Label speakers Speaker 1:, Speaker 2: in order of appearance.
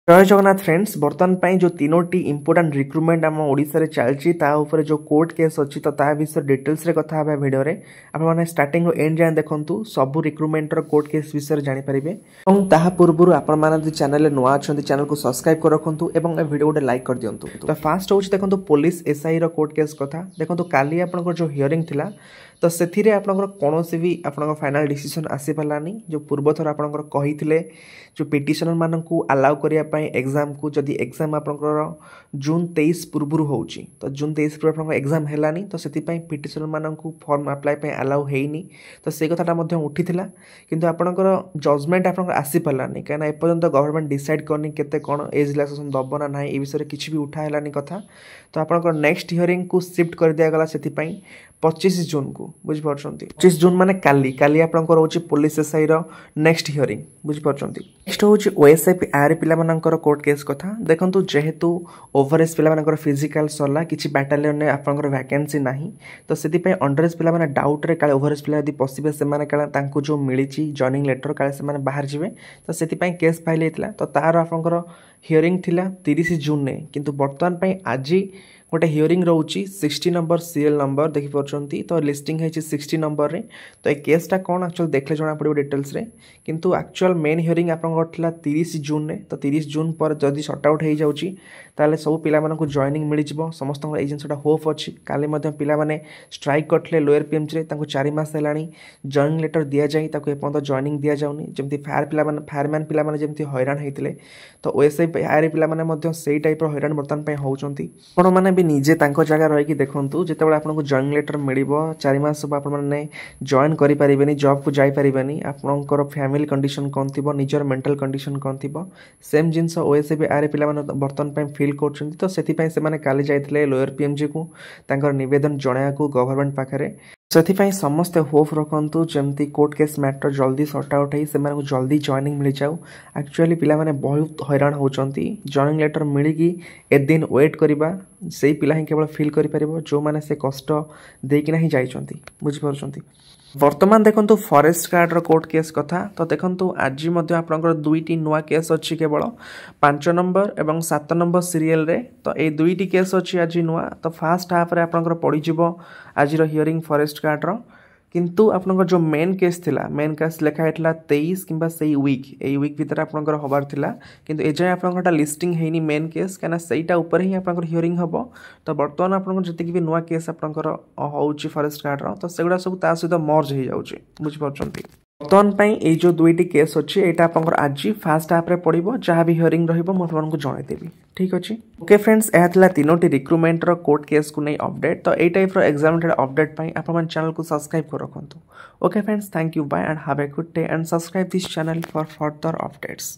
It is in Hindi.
Speaker 1: जय जगन्नाथ फ्रेंड्स बर्तमान जो तीनोटी इंपोर्टाट रिक्रुटमेंट आम ओडिशा रे चलची जो कोर्ट केस अच्छी तो ता विषय डिटेल्स रे कथा हबा वीडियो रे आपने स्टार्टिंग रो एंड जाए देखंतु सब रिक्रुटमेंट रो कोर्ट केस विषय जानि परिबे और ताहा पूर्व आपण माने चैनल रे नुआ अछंती चैनल को सब्सक्राइब कर रखंतु एवं ए वीडियो गोटे लाइक कर दियंतु। तो फास्ट होची देखंतु पुलिस एसआई रो कोर्ट केस कथा देखंतु काली आपन जो हियरिंग थिला तो से आपंकर कौन भी आप फाइनाल डिसीजन आसी पारानी जो पूर्व थर आपंकर कही जो पिटिशनर मान को अलाउ करने एग्जाम को जदि एग्जाम आपंकर जून 23 पूर्व हो तो जून 23 पूर्व आप एग्जाम है तो से पिटिशनर मान को फॉर्म अप्लाई अलाउ होनी तो से कथाटा उठी किंतु आपंकर जजमेंट आप आसी पारानी कहीं एपर्तंत गवर्नमेंट डिसाइड करनी केते कौन एज रिलैक्सेशन दब ना ना ये विषय किसी भी उठालानी कथा तो आपंकर नेक्स्ट हियरिंग को शिफ्ट कर दिगला से 25 जून को बुझिपार 25 जून माने काली काली आपंकर होची पुलिस एसआई रो नेक्स्ट हियरिंग बुझिपार नेक्स्ट होची ओएसआई आर पिला मानकर कोर्ट केस कथा देखंतु जेहेतु ओवरएज पिला मानकर फिजिकल सरला किछि बैटालियन ने आपंकर वैकेंसी नाही तो सेति पय अंडरएज पिला माने डाउट रे काले ओवरएज पिला यदि पॉसिबल से माने काला तांको जो मिलिछि जॉइनिंग लेटर काले से माने बाहर जिवे तो सेति पय केस फाइल हेतला तो तार आपंकर हियरिंग थिला 30 जून ने किंतु वर्तमान पय आजि गोटे हियरिंग रोची 60 नंबर सीरियल नंबर देखि परछंती तो लिस्टिंग है 60 नंबर रे तो ए केसटा कौन एक्चुअल देखले जना पड़ो डिटेल्स रे किंतु एक्चुअल मेन हियरिंग आपन गठला 30 जून ने तो 30 जून पर जदि शॉर्ट आउट हो जाउची ताले सब पिला मानकु जॉइनिंग मिलि जिवो समस्त एजेंसीटा होप अछि काले मध्य पिला माने स्ट्राइक करथले लोअर पीएमसी रे तांको 4 मास हेलानी जॉइनिंग लेटर दिया जाई ताको एपंत जॉइनिंग दिया जाउनी जेमति फायर पिला माने फायरमैन पिला माने जेमति हैरान हेतिले तो ओएसआई आर पिला माने मध्य सेही टाइप रो हैरान बर्तन पय होउचंती कोन माने भी निजे तांको जगह रही देखूँ जिते आपको जॉइनिंग लेटर मिल 4 मास सब आपने जॉइन करें जॉब को जापरें आपंकर फैमिली कंडीशन कौन थी निजर मेंटल कंडीशन कौन थी सेम जिनस ओएसआई आर पिला बर्तमान फिल कर तो से काली जाते लोअर पीएमजी को नवेदन जनाया गवर्नमेंट पाखे से समस्ते होप रखु जमती कोर्ट केस मैटर जल्दी सॉर्ट आउट हो जल्दी जॉइनिंग मिल जाऊ एक्चुअली पिला माने बहुत हैरान होचंती जॉइनिंग लेटर मिलिकी ए दिन वेट करबा से पिला ही केवल फिल करि परिबो जो माने से कष्ट देकिना ही जाइचंती बुझि परचंती। वर्तमान देखंतु फॉरेस्ट गार्ड रो कोर्ट केस कथा तो देखंतु आज मध्य आपनकर दुईटी नुआ केस अछि केवल 5 नंबर एवं 7 नंबर सीरियल रे तो ए दुईटी केस अछि आज नुआ तो फर्स्ट हाफ रे आपनकर पड़ी जिवो आज रो हियरिंग फॉरेस्ट गार्ड रो किंतु आपनकर जो मेन केस थिला मेन केस लेखा हेतला 23 किंबा सेई वीक भीतर आपनकर होबार थिला किंतु ए जाय आपनकरटा लिस्टिंग हेनी मेन केस काना सेईटा ऊपर ही आपनकर हियरिंग हबो तो वर्तमान आपनकर जति भी नुआ केस आपनकर होउची फॉरेस्ट गार्ड रो तो सेगुडा सब ता सहित मर्ज हो जाउची बुझ परचंती। वर्तमान पई ए जो दुईटी केस अछि एटा आपनकर आज फर्स्ट हाफ रे पड़िबो जहां भी हियरिंग रहिबो म आपनकु जणाई देबी ठीक अछि। ओके फ्रेंड्स एहा थिला तीनोटी रिक्रुटमेंट रो कोर्ट केस को नै अपडेट तो ए टाइप रो एग्जाम रिलेटेड अपडेट पई आपन चैनल को सब्सक्राइब कर रखंतु। Okay friends thank you bye and have a good day and subscribe this channel for further updates.